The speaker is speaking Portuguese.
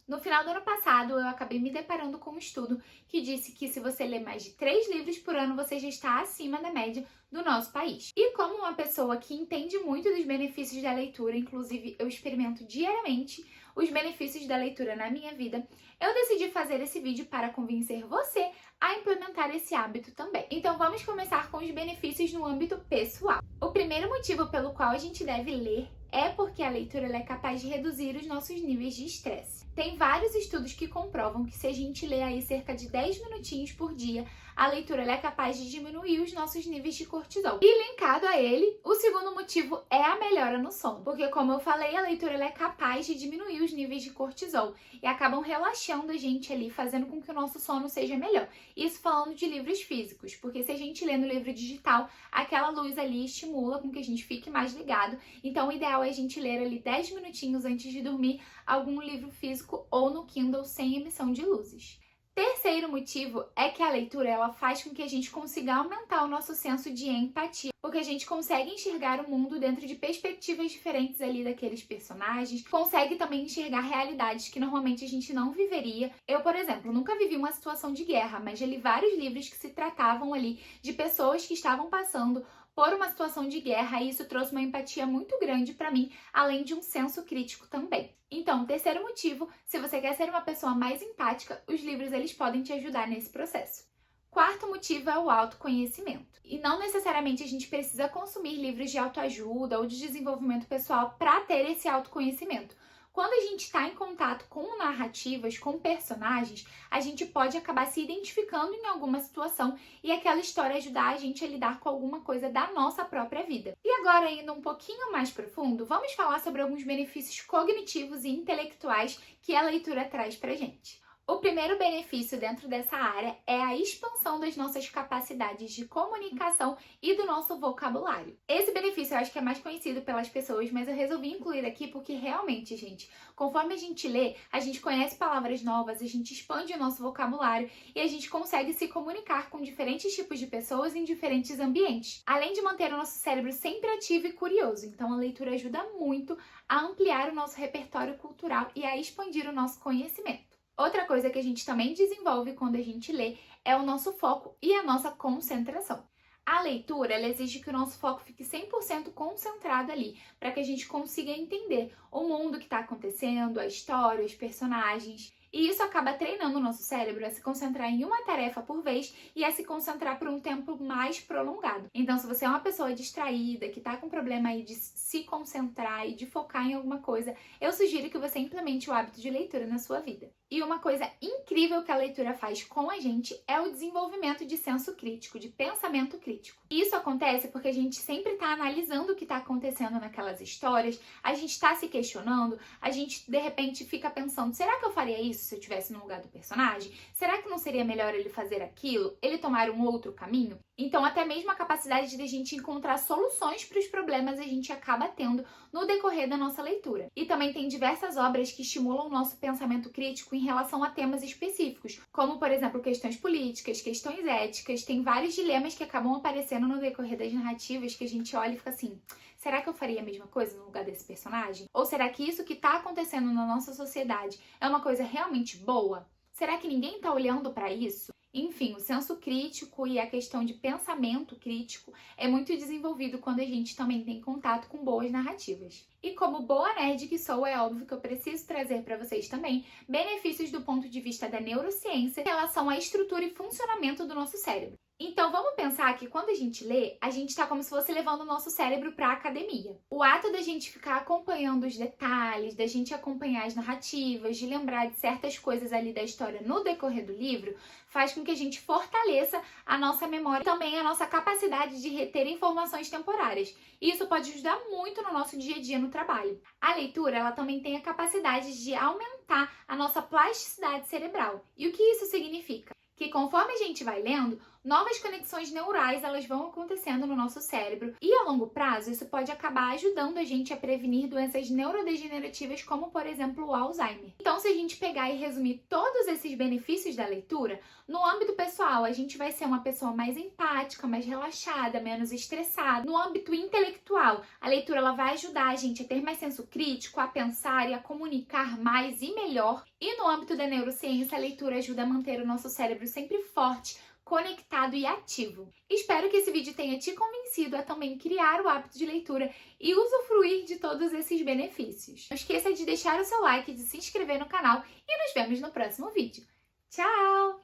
No final do ano passado, eu acabei me deparando com um estudo que disse que se você lê mais de 3 livros por ano, você já está acima da média do nosso país. E como uma pessoa que entende muito dos benefícios da leitura, inclusive eu experimento diariamente os benefícios da leitura na minha vida, eu decidi fazer esse vídeo para convencer você a implementar esse hábito também. Então vamos começar com os benefícios no âmbito pessoal. O primeiro motivo pelo qual a gente deve ler é porque a leitura é capaz de reduzir os nossos níveis de estresse. Tem vários estudos que comprovam que se a gente lê aí cerca de 10 minutinhos por dia, a leitura é capaz de diminuir os nossos níveis de cortisol. E linkado a ele, o segundo motivo é a melhora no sono. Porque como eu falei, a leitura é capaz de diminuir os níveis de cortisol e acabam relaxando a gente ali, fazendo com que o nosso sono seja melhor. Isso falando de livros físicos, porque se a gente lê no livro digital, aquela luz ali estimula com que a gente fique mais ligado. Então o ideal é a gente ler ali 10 minutinhos antes de dormir algum livro físico ou no Kindle sem emissão de luzes. Terceiro motivo é que a leitura ela faz com que a gente consiga aumentar o nosso senso de empatia, porque a gente consegue enxergar o mundo dentro de perspectivas diferentes ali daqueles personagens, consegue também enxergar realidades que normalmente a gente não viveria. Eu, por exemplo, nunca vivi uma situação de guerra, mas já li vários livros que se tratavam ali de pessoas que estavam passando por uma situação de guerra e isso trouxe uma empatia muito grande para mim, além de um senso crítico também. Então, terceiro motivo, se você quer ser uma pessoa mais empática, os livros eles podem te ajudar nesse processo. Quarto motivo é o autoconhecimento. E não necessariamente a gente precisa consumir livros de autoajuda ou de desenvolvimento pessoal para ter esse autoconhecimento. Quando a gente está em contato com narrativas, com personagens, a gente pode acabar se identificando em alguma situação e aquela história ajudar a gente a lidar com alguma coisa da nossa própria vida. E agora, indo um pouquinho mais profundo, vamos falar sobre alguns benefícios cognitivos e intelectuais que a leitura traz pra gente. O primeiro benefício dentro dessa área é a expansão das nossas capacidades de comunicação e do nosso vocabulário. Esse benefício eu acho que é mais conhecido pelas pessoas, mas eu resolvi incluir aqui porque realmente, gente, conforme a gente lê, a gente conhece palavras novas, a gente expande o nosso vocabulário e a gente consegue se comunicar com diferentes tipos de pessoas em diferentes ambientes, além de manter o nosso cérebro sempre ativo e curioso. Então a leitura ajuda muito a ampliar o nosso repertório cultural e a expandir o nosso conhecimento. Outra coisa que a gente também desenvolve quando a gente lê é o nosso foco e a nossa concentração. A leitura, ela exige que o nosso foco fique 100% concentrado ali, para que a gente consiga entender o mundo que está acontecendo, a história, os personagens. E isso acaba treinando o nosso cérebro a se concentrar em uma tarefa por vez e a se concentrar por um tempo mais prolongado. Então, se você é uma pessoa distraída, que está com problema aí de se concentrar e de focar em alguma coisa, eu sugiro que você implemente o hábito de leitura na sua vida. E uma coisa incrível que a leitura faz com a gente é o desenvolvimento de senso crítico, de pensamento crítico. E isso acontece porque a gente sempre está analisando o que está acontecendo naquelas histórias, a gente está se questionando, a gente de repente fica pensando, será que eu faria isso se eu estivesse no lugar do personagem? Será que não seria melhor ele fazer aquilo? Ele tomar um outro caminho? Então, até mesmo a capacidade de a gente encontrar soluções para os problemas a gente acaba tendo no decorrer da nossa leitura. E também tem diversas obras que estimulam o nosso pensamento crítico em relação a temas específicos, como, por exemplo, questões políticas, questões éticas. Tem vários dilemas que acabam aparecendo no decorrer das narrativas que a gente olha e fica assim, será que eu faria a mesma coisa no lugar desse personagem? Ou será que isso que está acontecendo na nossa sociedade é uma coisa realmente boa? Será que ninguém está olhando para isso? Enfim, o senso crítico e a questão de pensamento crítico é muito desenvolvido quando a gente também tem contato com boas narrativas. E como boa nerd que sou, é óbvio que eu preciso trazer para vocês também benefícios do ponto de vista da neurociência em relação à estrutura e funcionamento do nosso cérebro. Então vamos pensar que quando a gente lê, a gente está como se fosse levando o nosso cérebro para a academia. O ato da gente ficar acompanhando os detalhes, da gente acompanhar as narrativas, de lembrar de certas coisas ali da história no decorrer do livro, faz com que a gente fortaleça a nossa memória e também a nossa capacidade de reter informações temporárias. E isso pode ajudar muito no nosso dia a dia no trabalho. A leitura, ela também tem a capacidade de aumentar a nossa plasticidade cerebral. E o que isso significa? Que conforme a gente vai lendo, novas conexões neurais elas vão acontecendo no nosso cérebro e a longo prazo isso pode acabar ajudando a gente a prevenir doenças neurodegenerativas como, por exemplo, o Alzheimer. Então, se a gente pegar e resumir todos esses benefícios da leitura, no âmbito pessoal, a gente vai ser uma pessoa mais empática, mais relaxada, menos estressada. No âmbito intelectual, a leitura ela vai ajudar a gente a ter mais senso crítico, a pensar e a comunicar mais e melhor. E no âmbito da neurociência, a leitura ajuda a manter o nosso cérebro sempre forte, conectado e ativo. Espero que esse vídeo tenha te convencido a também criar o hábito de leitura e usufruir de todos esses benefícios. Não esqueça de deixar o seu like, de se inscrever no canal e nos vemos no próximo vídeo. Tchau!